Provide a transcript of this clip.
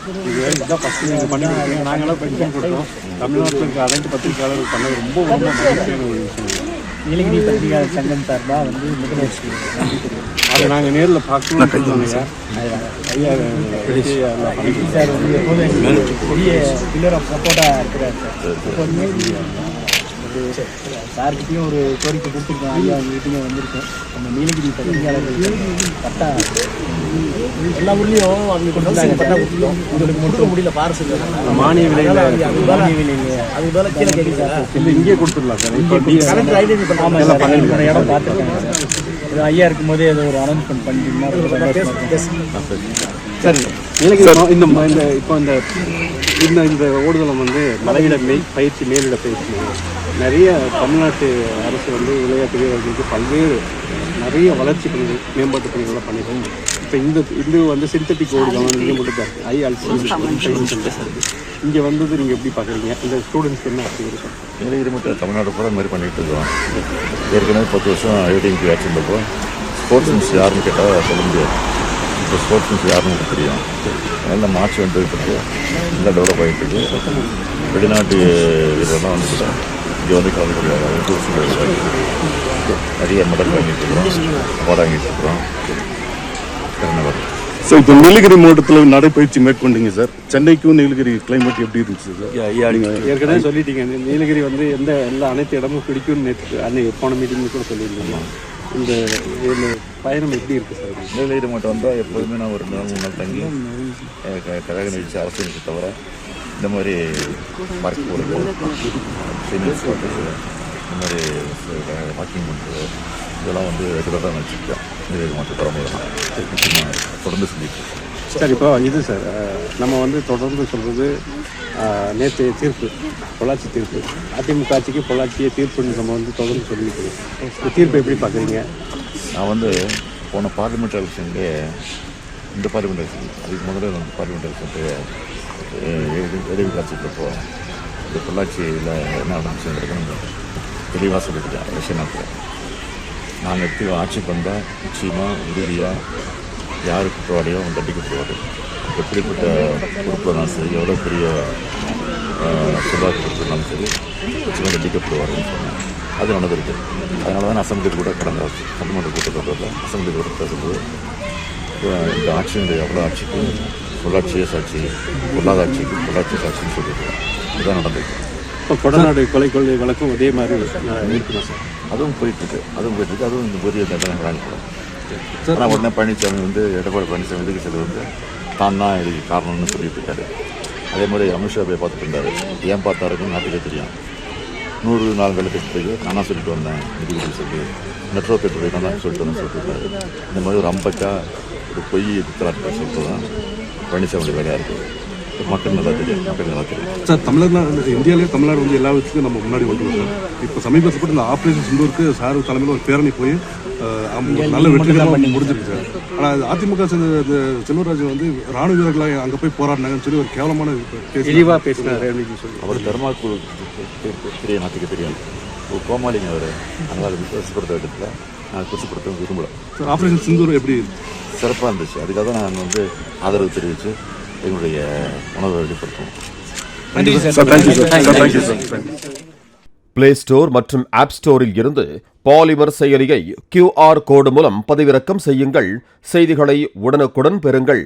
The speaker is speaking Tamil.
இதுதான் ஃபஸ்ட்டு நீங்கள் பண்ணி கொடுத்தீங்க. நாங்களாம் பென்ஷன் கொடுத்தோம். தமிழ்நாட்டில் இருக்க அனைத்து பத்திரிகையாளர்கள் பண்ணது ரொம்ப ரொம்ப மகிழ்ச்சியான ஒரு விஷயம். நீலகிரி பத்திரிகையாளர் சங்கம் சார்பாக வந்து முதலமைச்சர் நன்றி தெரியும். அதை நாங்கள் நேரில் பார்க்கணும்னு சொல்லுவாங்க. ஐயா சார் வந்து எப்போதும் பெரிய பில்லர் ஆஃப் சப்போர்ட்டாக இருக்கிறார் சார். எப்போதுமே சார்கிட்டையும் ஒரு கோரிக்கை கொடுத்துருக்கோம். ஐயா அவங்ககிட்டையும் வந்திருக்கோம். நம்ம நீலகிரி பத்திரிகையாளர்கள் பட்டா எல்லா ஊர்லேயும் அவங்க கொண்டு பட்டா கொடுத்துருக்கோம். உங்களுக்கு மட்டும் முடியல பாரசு மானிய விலையில் அது போல கீழே கேட்குறீங்க. இல்லை இங்கே கொடுத்துடலாம் சார். இப்போ இடம் பார்த்துருக்காங்க சார். ஐயா இருக்கும்போதே அதை ஒரு அனௌன்ஸ்மெண்ட் பண்ணிட்டீங்கன்னா சரி. நீலகிரி இந்த இப்போ இந்த ஓடுதளம் வந்து மலையிட பயிற்சி மேலிட பயிற்சி நிறைய தமிழ்நாட்டு அரசு வந்து விளையாட்டு வீரர்களுக்கு பல்வேறு நிறைய வளர்ச்சி பணிகள் மேம்பாட்டு பணிகள்லாம் பண்ணியிருக்கோம். இப்போ இது வந்து சிந்தட்டிக் ஓடுதளம் இங்கே மட்டும் தான் இருக்குது. இங்கே வந்தது நீங்கள் எப்படி பார்க்குறீங்க? இந்த ஸ்டூடெண்ட்ஸ்க்கு என்ன அப்படி இருக்கும்? நீலகிரி மட்டும் தமிழ்நாடு பூரா இந்த மாதிரி பண்ணிகிட்டு இருக்கோம். ஏற்கனவே 10 வருஷம் ஐடிஎம்பி ஆட்சி இருந்தப்போ ஸ்போர்ட்ஸ் மினிஸ் யாருன்னு கேட்டால் சொல்ல முடியாது. இப்போ ஸ்போர்ட்ஸ் மினிஸ் யாருன்னு எனக்கு தெரியும். அதனால் நம்ம ஆட்சி வந்துட்டு நல்லா டெவலப் ஆகிட்டு இருக்கு. வெளிநாட்டு இதெல்லாம் வந்துட்டு இங்கே வந்து கலந்துக்கிறாங்க. நிறைய மெடல் வாங்கிட்டு இருக்கிறோம், அவார்டு வாங்கிட்டு இருக்கிறோம். சார், இப்போ நீலகிரி மாவட்டத்தில் நடைப்பயிற்சி மேற்கொண்டீங்க சார். சென்னைக்கும் நீலகிரி கிளைமேட் எப்படி இருந்துச்சு சார்? நீங்கள் ஏற்கனவே சொல்லிட்டீங்க. நீலகிரி வந்து எல்லா அனைத்து இடமும் பிடிக்கும்னு அன்னைக்கு போன மீட்டிங் கூட சொல்லியிருந்தீங்க. இந்த பயணம் எப்படி இருக்குது சார்? நீலகிரி மாவட்டம் வந்தால் எப்போதுமே நான் ஒரு 2 நாள் தங்கி கழக நிகழ்ச்சி அரசியலுக்கு தவிர இந்த மாதிரி பார்க் போகிறது, சீனியர்ஸ் வாட்டர்ஸு, இந்த மாதிரி வாக்கிங் பண்ணுறது இதெல்லாம் வந்து ரெகுலராக நினச்சிருக்கேன். நீலகிரி மாவட்டம் வரும்போது நான் தொடர்ந்து செஞ்சுருக்கேன். சார், இப்போ இது சார் நம்ம வந்து தொடர்ந்து சொல்கிறது நேற்று தீர்ப்பு, பொள்ளாச்சி தீர்ப்பு, அதிமுக ஆட்சிக்கு பொள்ளாச்சியை தீர்ப்புன்னு நம்ம வந்து தொடர்ந்து சொல்லியிருக்கோம். இந்த தீர்ப்பை எப்படி பார்க்குறீங்க? நான் வந்து போன பார்லிமெண்ட் எலெக்ஷன்லேயே இந்த பார்லிமெண்ட் எலெக்ஷன் அதுக்கு முதல்ல நம்ம பார்லிமெண்ட் எலெக்ஷன்ட்டு எழுதி காட்சிக்கிறப்போ இந்த பொள்ளாச்சியில் என்ன நடந்துச்சுங்கிறது நம்ம தெளிவாக சொல்லியிருக்கேன். எலெக்ஷன் நேரத்தில் நாங்கள் எடுத்து ஆட்சிக்கு வந்தால் நிச்சயமாக உறுதியாக யார் குற்றவாளியோ அவங்க தண்டிக்கப்படுவார். எப்படிப்பட்ட பொறுப்புனாலும் சரி, எவ்வளோ பெரிய சுதாக்கு பொறுப்புனாலும் சரி நிச்சயமாக தண்டிக்கப்படுவார்னு சொன்னேன். அது நடந்திருக்கு. அதனால தான் அசம்பிளி கூட கடந்த சட்டமன்ற கூட்டத்தொடரில் அசம்பிளி கூட பேசும்போது இந்த ஆட்சியினுடைய எவ்வளோ ஆட்சிக்கு பொள்ளாச்சியே சாட்சி, பொல்லாத ஆட்சிக்கு பொள்ளாச்சி சாட்சின்னு சொல்லியிருக்கோம். இதுதான் நடந்திருக்கு. இப்போ கொடநாடு கொலை வழக்கம் அதே மாதிரி இருக்குமா சார்? அதுவும் போயிட்டுருக்கு. அதுவும் இந்த பெரிய தண்டனை வாங்கிக்கலாம். ஆனால் உடனே பழனிசாமி வந்து எடப்பாடி பழனிசாமி எதிர்க்கட்சியில் வந்து தான் இதுக்கு காரணம்னு சொல்லிட்டு இருக்காரு. அதே மாதிரி அமித்ஷா போய் பார்த்துட்டு இருந்தார். ஏன் பார்த்தாருன்னு நாட்டுக்கே தெரியும். 100 நாள் வேலை கட்சிக்கு நானாக சொல்லிட்டு வந்தேன் நிதிபதி சொல்லி மெட்ரோ பெட்ரோல் தான் சொல்லிட்டு வந்தேன் சொல்லிட்டு இந்த மாதிரி ஒரு அம்பக்கா ஒரு பொய் எதிர்த்து சொல்லிட்டு தான் பழனிசாமியோட வேலையாக இருக்குது. மக்கள் நல்லா தெரியும். சார், தமிழ்நாடு வந்து எல்லா விஷயத்தையும் நம்ம முன்னாடி வந்துடும் சார். இப்போ சமீபத்தில் இந்த ஆப்ரேஷன் சிந்தூருக்கு சார் தலைமையில் ஒரு பேரணி போய் நல்ல வெற்றிகரமாக முடிஞ்சிருக்கு சார். ஆனால் அதிமுக செல்வராஜ் வந்து ராணுவ வீரர்களை அங்கே போய் போராடினாங்கன்னு சொல்லி ஒரு கேவலமான தெளிவாக பேசினார். அவர் தர்மாக்குழு தெரிய நாட்டுக்கு தெரியும். ஒரு கோமாளிங்க அவர். அதனால் அது விசுவாசப்படுத்த இடத்துல நான் குசுப்படுத்த விரும்பலை. சார், ஆப்ரேஷன் சிந்தூர் எப்படி சிறப்பாக இருந்துச்சு. அதுக்காக தான் நான் வந்து ஆதரவு தெரிவித்து எங்களுடைய உணர்வை வெளிப்படுத்துவோம். பிளே ஸ்டோர் மற்றும் ஆப் ஸ்டோரில் இருந்து பாலிமர் செயலியை QR கோடு மூலம் பதிவிறக்கம் செய்யுங்கள். செய்திகளை உடனுக்குடன் பெறுங்கள்.